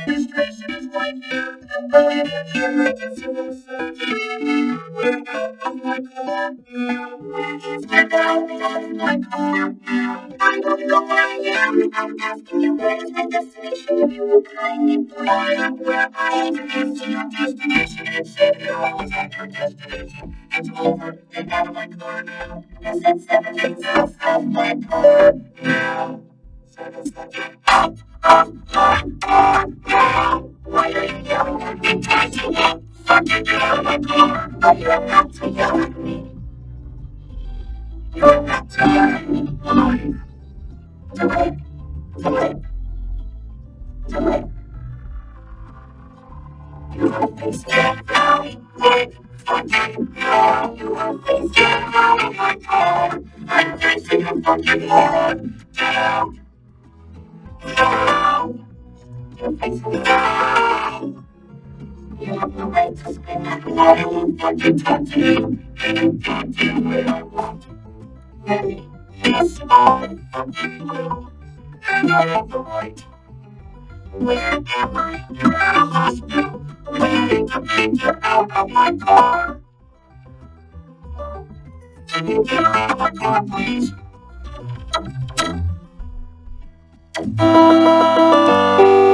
This person is like you, but you can't just listen to me. We're out of my car. Step out of my car. I don't know where I am. I'm asking you where is my destination. You will kindly point out where I am. To your destination and say you're always at your destination. It's over and out of my car now. I said 7 things off of my car now. 7 seconds out of my car now. Why are you yelling at me? Because you won't fucking get out of my car. But you don't have to yell at me. You don't have to yell at me. Why? Do it. Do it. Do it. You have been scared very big. Fucking hell. You have been scared out of my car. I'm facing your fucking head. Down. Down. You're facing down. You have no right to scream at me. I won't fucking talk to you. I don't talk to you the way I want. Maybe. Yes, I fucking will. And I have the right. Where am I? You're at a hospital. Waiting to pick you out of my car. Can you get out of my car, please?